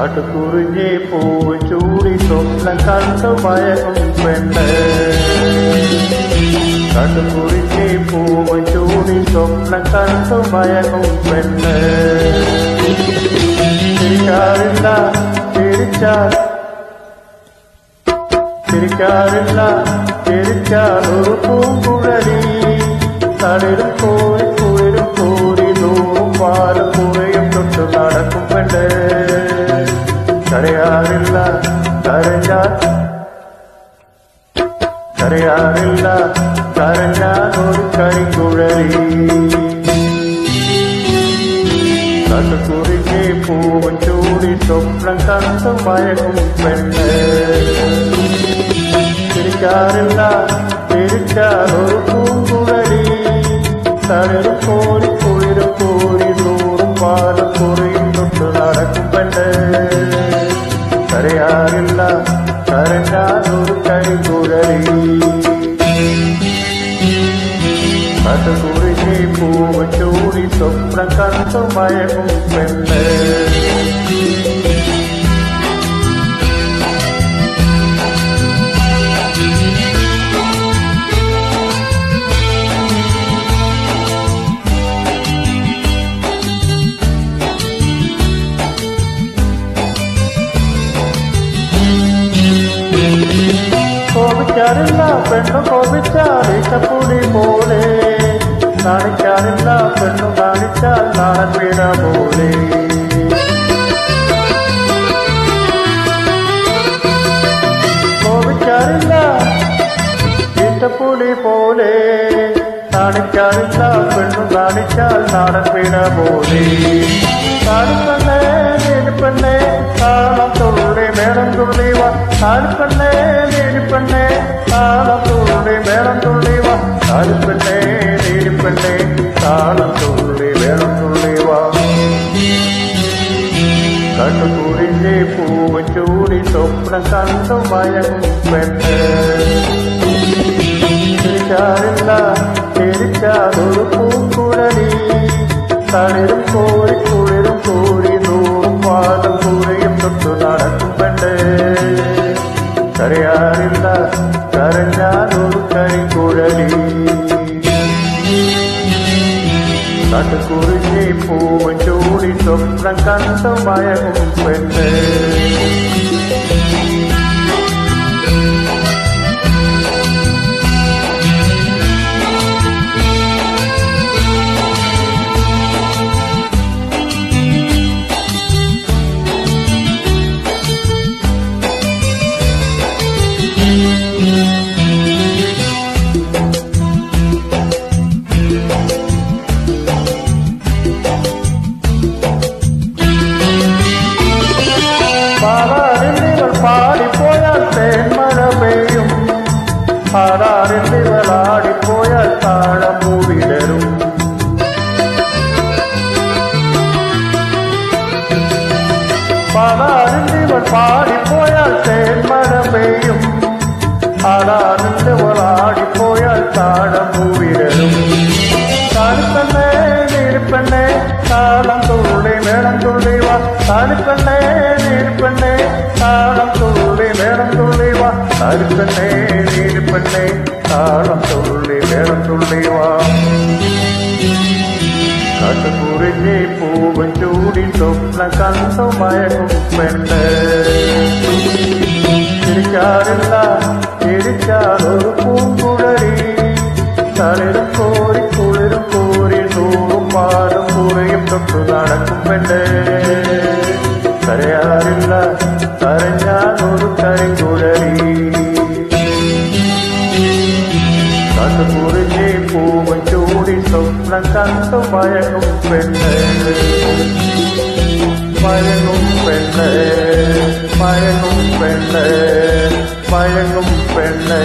കാട്ടുകുറിഞ്ഞി പൂവ് ചൂടി സ്വപ്നം കണ്ടു മയങ്ങും പെണ്ണ് കാട്ടുകുറിഞ്ഞി പൂവ് ചൂടി സ്വപ്നം കണ്ടു മയങ്ങും പെണ്ണ് ചിരിക്കാറില്ല ചിരിച്ചാൽ ഒരു പൂങ്കുഴലി തളിരും കോരി കുളിരും കോരി ദൂരും പാലും കുറയും തൊട്ട് നടക്കും പെണ്ണ് കരയാറില്ല കരഞ്ഞാൽ ഒരു കരിങ്കുഴലി കാട്ടുകുറിഞ്ഞി പൂവും ചൂടി സ്വപ്നം കണ്ടു മയങ്ങും പെണ്ണ് ചിരിക്കാറില്ല ചിരിച്ചാൽ ഒരു പൂങ്കുഴലി തളിരും കോരി കുളിരും കോരി ദൂരും പാലും കുറയും തൊട്ട് നടക്കും പെണ്ണ് കരയാറില്ല കരഞ്ഞാൽ ഒരു കരിങ്കുഴലി കാട്ടുകുറിഞ്ഞി പൂവ് ചൂടി സ്വപ്നം കണ്ടു മയങ്ങും പെണ്ണ് കോപിക്കാറില്ല പെണ്ണു കോപിച്ചാൽ ഇഷ്ടപ്പുലി പോലെ കാണിക്കാറില്ല പെണ്ണു കാണിച്ചാൽ നാളൻ വീണ പോലെ കോപിക്കാറില്ല ഇഷ്ടപ്പുലി പോലെ കാണിക്കാറില്ല പെണ്ണു കാണിച്ചാൽ നാടൻ വീണ പോലെ കാണിപ്പണ്ണേ നീലിപ്പണ്ണേ താളം തുള്ളി മേളം തുള്ളി വാ കാണിപ്പണ്ണേ നീലിപ്പണ്ണേ താളം തുള്ളി മേളം തുള്ളി വാ കാണിപ്പണ്ണേ നീലിപ്പണ്ണേ താളം തുള്ളി മേളം തുള്ളി വാ കാട്ടുകുറിഞ്ഞി പൂവ് ചൂടി സ്വപ്നം കണ്ടു മയങ്ങും പെണ്ണ് ചിരിച്ചാൽ ഒരു പൂങ്കുഴലി തളിരും കോരി കുളിരും കോരി ദൂരും പാദം കുറയും തൊട്ട് നടക്കും പെണ്ണ് കരയാറില്ല കരഞ്ഞാൽ ഒരു കരിങ്കുഴലി കാട്ടുകുറിഞ്ഞി പൂവ് ചൂടി സ്വപ്നം കണ്ടു മയങ്ങും പെണ്ണ് പാടിപ്പോയാൽ തേന്മഴ പെയ്യും പാടാറിവളാടിപ്പോയാൽ താഴം വിടരും പാടാറിവൾ പാടിപ്പോയാൽ തേന്മഴ പെയ്യും പാടാറിവളാടിപ്പോയാൽ താഴം വിടരും കാണിപ്പണ്ണേ നീലിപ്പണ്ണേ താളം തുള്ളി മേളം തുള്ളി വാ കാണിപ്പണ്ണേ നീലിപ്പണ്ണേ താളം തുള്ളി മേളം തുള്ളി വാ കാണിപ്പണ്ണേ നീലിപ്പണ്ണേ താളം തുള്ളി മേളം തുള്ളി വാ കാട്ടുകുറിഞ്ഞി പൂവ് ചൂടി സ്വപ്നം കണ്ടു മയങ്ങും പെണ്ണ് ചിരിച്ചാൽ ഒരു പൂങ്കുഴലി തളിരും കോരി കുളിരും കോരി ദൂരും പാലും കുറയും തൊട്ട് നടക്കും പെണ്ണ് കരയാറില്ല കരഞ്ഞാൽ ഒരു കരിങ്കുഴലി കാട്ടുകുറിഞ്ഞി പൂവ് ചൂടി സ്വപ്നം കണ്ടു മയങ്ങും പെണ്ണ് മയങ്ങും പെണ്ണ് മയങ്ങും പെണ്ണ് മയങ്ങും പെണ്ണ്